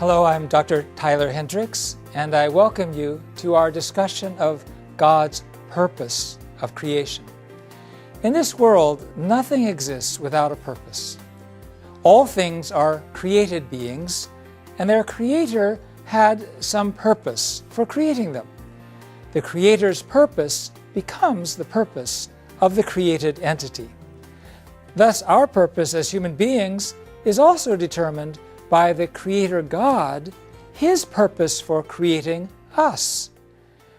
Hello, I'm Dr. Tyler Hendricks, and I welcome you to our discussion of God's purpose of creation. In this world, nothing exists without a purpose. All things are created beings, and their Creator had some purpose for creating them. The Creator's purpose becomes the purpose of the created entity. Thus, our purpose as human beings is also determined by the Creator God, His purpose for creating us.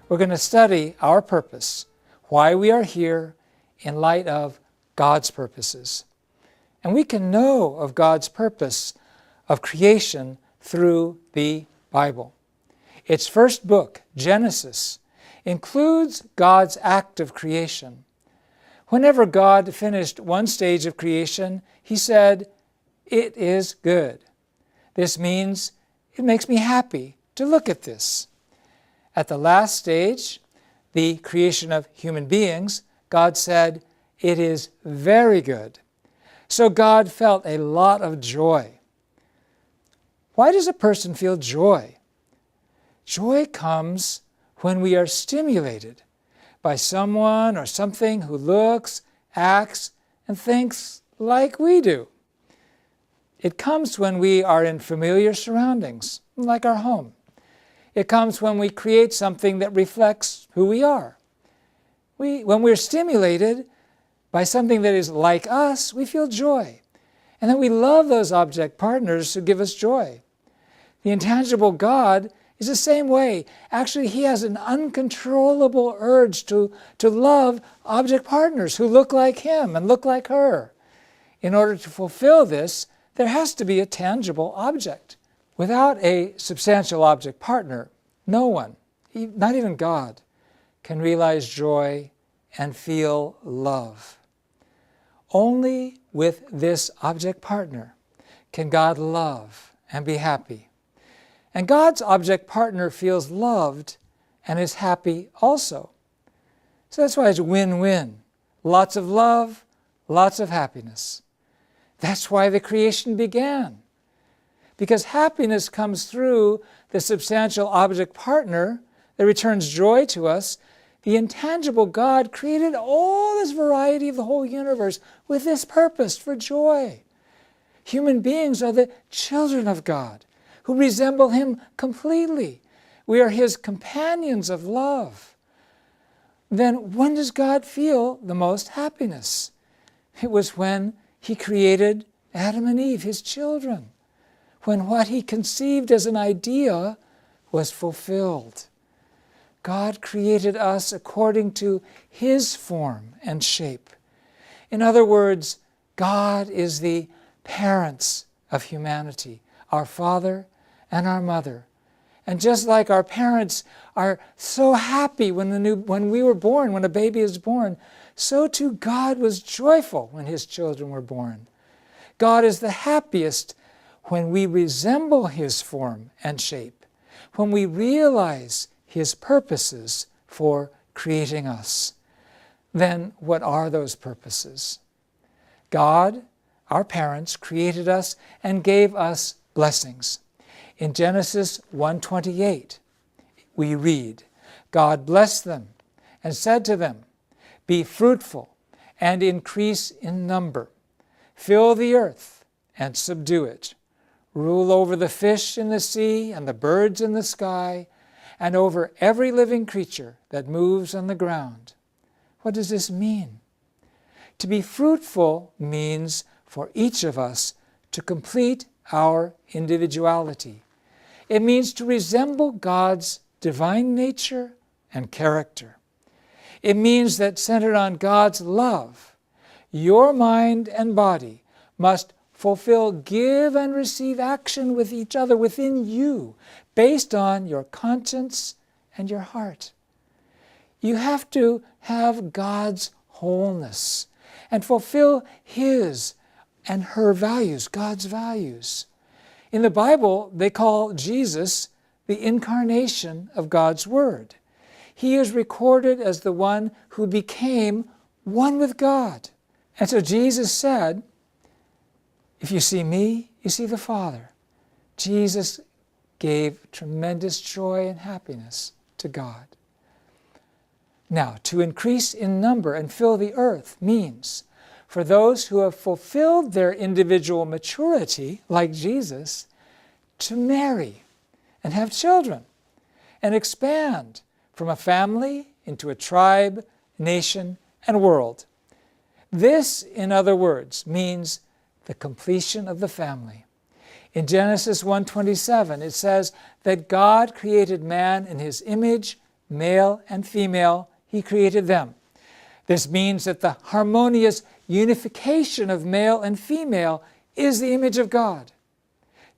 We're going to study our purpose, why we are here, in light of God's purposes. And we can know of God's purpose of creation through the Bible. Its first book, Genesis, includes God's act of creation. Whenever God finished one stage of creation, He said, "It is good." This means it makes me happy to look at this. At the last stage, the creation of human beings, God said, "It is very good." So God felt a lot of joy. Why does a person feel joy? Joy comes when we are stimulated by someone or something who looks, acts, and thinks like we do. It comes when we are in familiar surroundings, like our home. It comes when we create something that reflects who we are. When we're stimulated by something that is like us, we feel joy. And then we love those object partners who give us joy. The intangible God is the same way. Actually, He has an uncontrollable urge to love object partners who look like Him and look like her. In order to fulfill this, there has to be a tangible object. Without a substantial object partner, no one, not even God, can realize joy and feel love. Only with this object partner can God love and be happy. And God's object partner feels loved and is happy also. So that's why it's win-win. Lots of love, lots of happiness. That's why the creation began. Because happiness comes through the substantial object partner that returns joy to us. The intangible God created all this variety of the whole universe with this purpose for joy. Human beings are the children of God who resemble Him completely. We are His companions of love. Then when does God feel the most happiness? It was when He created Adam and Eve, His children, when what He conceived as an idea was fulfilled. God created us according to His form and shape. In other words, God is the parents of humanity, our father and our mother. And just like our parents are so happy when we were born, when a baby is born, so too God was joyful when His children were born. God is the happiest when we resemble His form and shape, when we realize His purposes for creating us. Then what are those purposes? God, our parents, created us and gave us blessings. In Genesis 1:28, we read, "God blessed them and said to them, 'Be fruitful and increase in number. Fill the earth and subdue it. Rule over the fish in the sea and the birds in the sky, and over every living creature that moves on the ground.'" What does this mean? To be fruitful means for each of us to complete our individuality. It means to resemble God's divine nature and character. It means that centered on God's love, your mind and body must fulfill give and receive action with each other within you, based on your conscience and your heart. You have to have God's wholeness and fulfill His and her values, God's values. In the Bible, they call Jesus the incarnation of God's Word. He is recorded as the one who became one with God. And so Jesus said, "If you see me, you see the Father." Jesus gave tremendous joy and happiness to God. Now, to increase in number and fill the earth means for those who have fulfilled their individual maturity, like Jesus, to marry and have children and expand from a family into a tribe, nation, and world. This, in other words, means the completion of the family. In Genesis 1:27, it says that God created man in his image, male and female, he created them. This means that the harmonious unification of male and female is the image of God.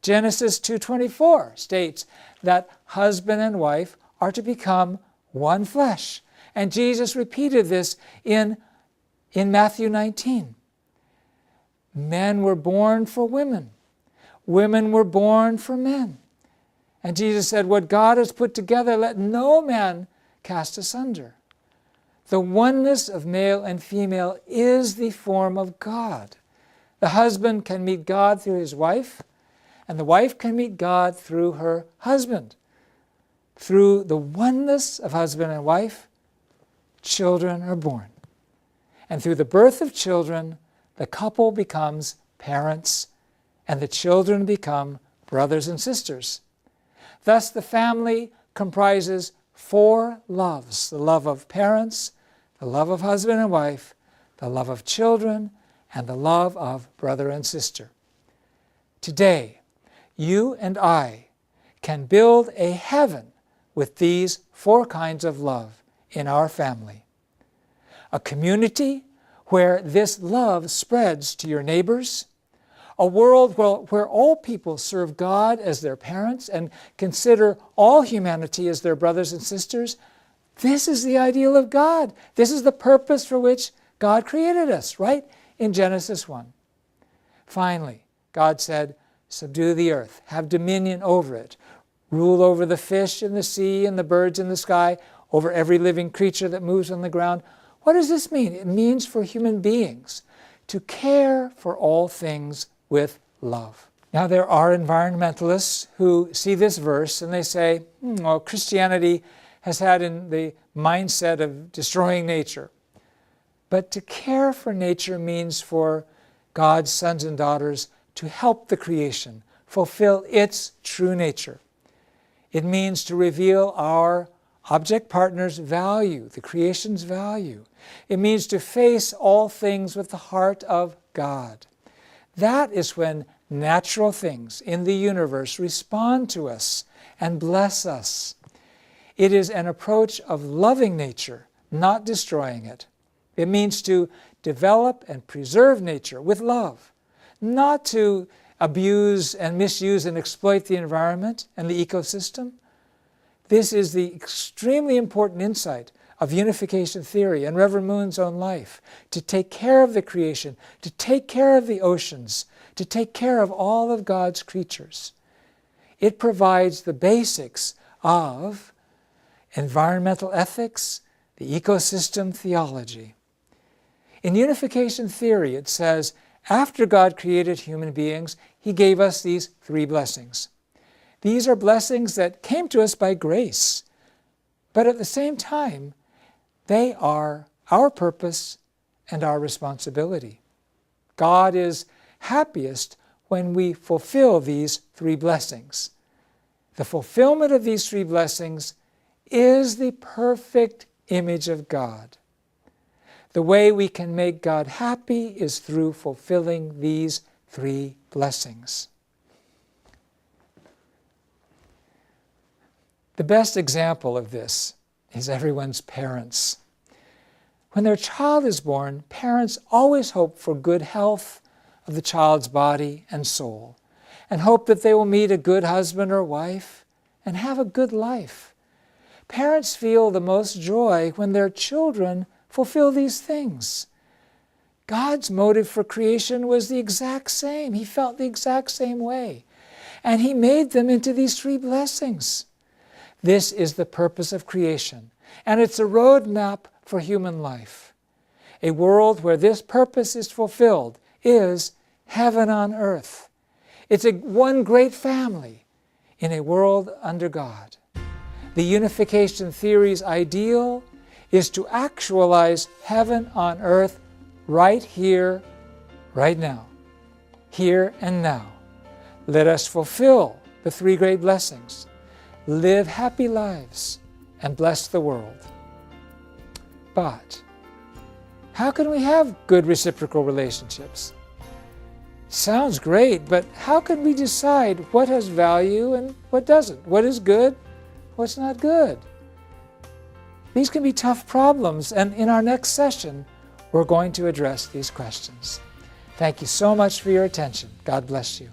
Genesis 2:24 states that husband and wife are to become one flesh. And Jesus repeated this in Matthew 19. Men were born for women. Women were born for men. And Jesus said, what God has put together, let no man cast asunder. The oneness of male and female is the form of God. The husband can meet God through his wife, and the wife can meet God through her husband. Through the oneness of husband and wife, children are born. And through the birth of children, the couple becomes parents, and the children become brothers and sisters. Thus, the family comprises 4 loves: the love of parents, the love of husband and wife, the love of children, and the love of brother and sister. Today, you and I can build a heaven with these 4 kinds of love in our family. A community where this love spreads to your neighbors, a world where all people serve God as their parents and consider all humanity as their brothers and sisters. This is the ideal of God. This is the purpose for which God created us, right? In Genesis 1. Finally, God said, subdue the earth, have dominion over it, rule over the fish in the sea and the birds in the sky, over every living creature that moves on the ground. What does this mean? It means for human beings to care for all things with love. Now, there are environmentalists who see this verse and they say, well, Christianity has had in the mindset of destroying nature. But to care for nature means for God's sons and daughters to help the creation fulfill its true nature. It means to reveal our object partner's value, the creation's value. It means to face all things with the heart of God. That is when natural things in the universe respond to us and bless us. It is an approach of loving nature, not destroying it. It means to develop and preserve nature with love, not to abuse and misuse and exploit the environment and the ecosystem. This is the extremely important insight of unification theory and Reverend Moon's own life, to take care of the creation, to take care of the oceans, to take care of all of God's creatures. It provides the basics of environmental ethics, the ecosystem theology. In unification theory, it says, after God created human beings, he gave us these 3 blessings. These are blessings that came to us by grace, but at the same time, they are our purpose and our responsibility. God is happiest when we fulfill these 3 blessings. The fulfillment of these 3 blessings is the perfect image of God. The way we can make God happy is through fulfilling these 3 blessings. The best example of this is everyone's parents. When their child is born, parents always hope for good health of the child's body and soul, and hope that they will meet a good husband or wife and have a good life. Parents feel the most joy when their children fulfill these things. God's motive for creation was the exact same. He felt the exact same way. And he made them into these 3 blessings. This is the purpose of creation, and it's a roadmap for human life. A world where this purpose is fulfilled is heaven on earth. It's one great family in a world under God. The unification theory's ideal is to actualize heaven on earth right here, right now. Here and now. Let us fulfill the three great blessings, live happy lives, and bless the world. But how can we have good reciprocal relationships? Sounds great, but how can we decide what has value and what doesn't? What is good? What's not good? These can be tough problems, and in our next session, we're going to address these questions. Thank you so much for your attention. God bless you.